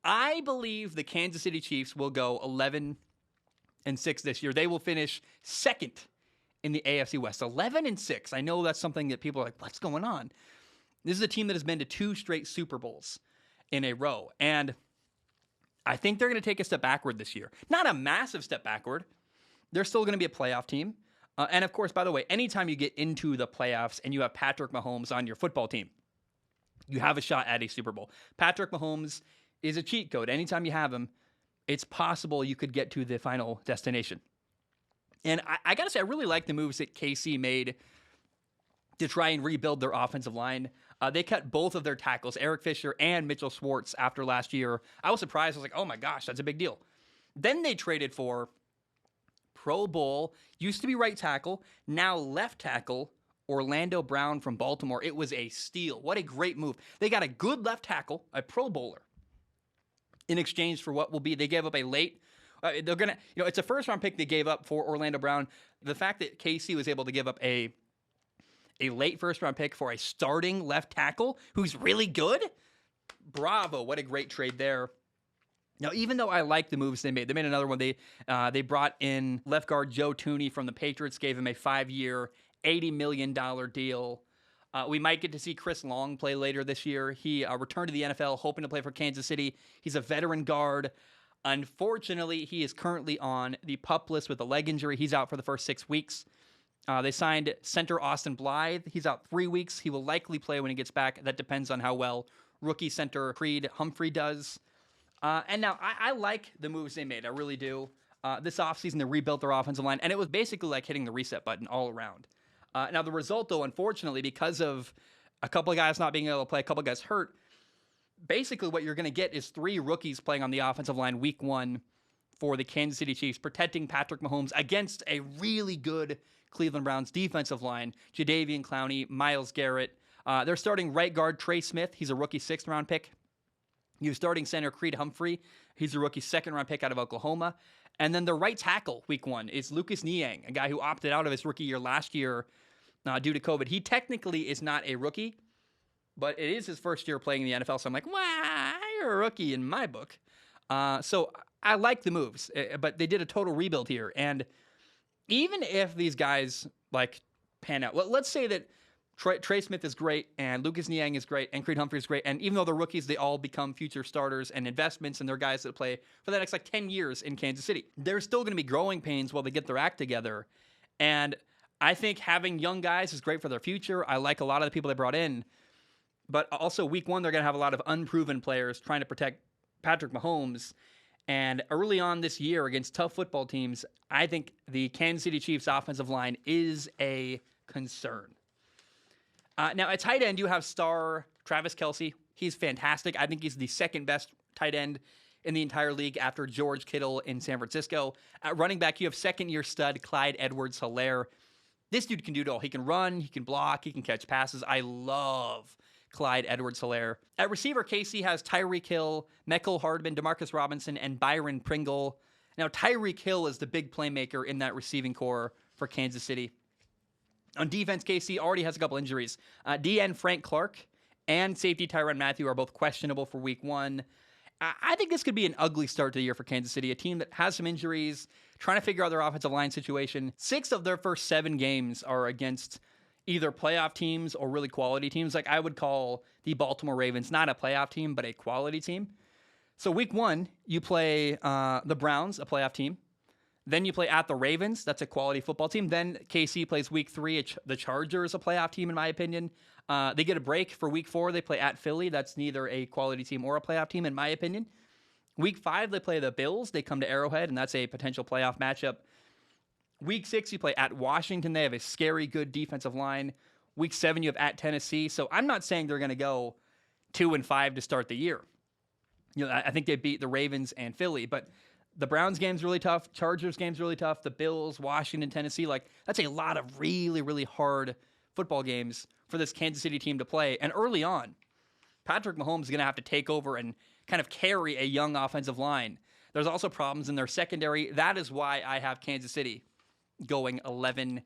I believe the Kansas City Chiefs will go 11-6 this year. They will finish second in the AFC West. 11-6. I know that's something that people are like, what's going on? This is a team that has been to 2 straight Super Bowls in a row. And I think they're going to take a step backward this year. Not a massive step backward. They're still going to be a playoff team. And of course, by the way, anytime you get into the playoffs and you have Patrick Mahomes on your football team, you have a shot at a Super Bowl. Patrick Mahomes is a cheat code. Anytime you have him, it's possible you could get to the final destination. And I got to say, I really like the moves that KC made to try and rebuild their offensive line. They cut both of their tackles, Eric Fisher and Mitchell Schwartz, after last year. I was surprised. I was like, oh my gosh, that's a big deal. Then they traded for Pro Bowl, used to be right tackle, now left tackle, Orlando Brown from Baltimore. It was a steal. What a great move. They got a good left tackle, a Pro Bowler, in exchange for what will be, they gave up a late, they're going to, it's a first round pick they gave up for Orlando Brown. The fact that KC was able to give up a late first round pick for a starting left tackle who's really good, bravo, what a great trade there. Now, even though I like the moves they made another one. They brought in left guard Joe Thuney from the Patriots, gave him a 5-year, $80 million deal. We might get to see Chris Long play later this year. He returned to the NFL, hoping to play for Kansas City. He's a veteran guard. Unfortunately, he is currently on the PUP list with a leg injury. He's out for the first 6 weeks. They signed center Austin Blythe. He's out 3 weeks. He will likely play when he gets back. That depends on how well rookie center Creed Humphrey does. And now, I like the moves they made. I really do. This offseason, they rebuilt their offensive line, and it was basically like hitting the reset button all around. Now, the result, though, unfortunately, because of a couple of guys not being able to play, a couple of guys hurt, basically what you're going to get is 3 rookies playing on the offensive line week 1 for the Kansas City Chiefs, protecting Patrick Mahomes against a really good Cleveland Browns defensive line. Jadeveon Clowney, Myles Garrett. They're starting right guard Trey Smith. He's a rookie 6th-round pick. You're starting center Creed Humphrey. He's a rookie 2nd-round pick out of Oklahoma. And then the right tackle week 1 is Lucas Niang, a guy who opted out of his rookie year last year due to COVID. He technically is not a rookie, but it is his first year playing in the NFL. So I'm like, wow, you're a rookie in my book. So I like the moves, but they did a total rebuild here. And even if these guys pan out, let's say that Trey Smith is great, and Lucas Niang is great, and Creed Humphrey is great, and even though they're rookies, they all become future starters and investments, and they're guys that play for the next 10 years in Kansas City. There's still going to be growing pains while they get their act together, and I think having young guys is great for their future. I like a lot of the people they brought in, but also week 1, they're going to have a lot of unproven players trying to protect Patrick Mahomes, and early on this year against tough football teams, I think the Kansas City Chiefs offensive line is a concern. Now, at tight end, you have star Travis Kelce. He's fantastic. I think he's the 2nd best tight end in the entire league after George Kittle in San Francisco. At running back, you have 2nd-year stud Clyde Edwards-Helaire. This dude can do it all. He can run, he can block, he can catch passes. I love Clyde Edwards-Helaire. At receiver, KC has Tyreek Hill, Mecole Hardman, Demarcus Robinson, and Byron Pringle. Now, Tyreek Hill is the big playmaker in that receiving core for Kansas City. On defense, KC already has a couple injuries. DN Frank Clark and safety Tyrann Mathieu are both questionable for week 1. I think this could be an ugly start to the year for Kansas City, a team that has some injuries, trying to figure out their offensive line situation. 6 of their first 7 games are against either playoff teams or really quality teams. I would call the Baltimore Ravens not a playoff team, but a quality team. So week 1, you play the Browns, a playoff team. Then you play at the Ravens. That's a quality football team. Then KC plays week 3. The Chargers, a playoff team, in my opinion. They get a break for week 4. They play at Philly. That's neither a quality team or a playoff team, in my opinion. Week 5, they play the Bills. They come to Arrowhead, and that's a potential playoff matchup. Week 6, you play at Washington. They have a scary good defensive line. Week 7, you have at Tennessee. So I'm not saying they're going to go 2-5 to start the year. I think they beat the Ravens and Philly, but the Browns game's really tough. Chargers game's really tough. The Bills, Washington, Tennessee, that's a lot of really, really hard football games for this Kansas City team to play. And early on, Patrick Mahomes is going to have to take over and kind of carry a young offensive line. There's also problems in their secondary. That is why I have Kansas City going 11-6.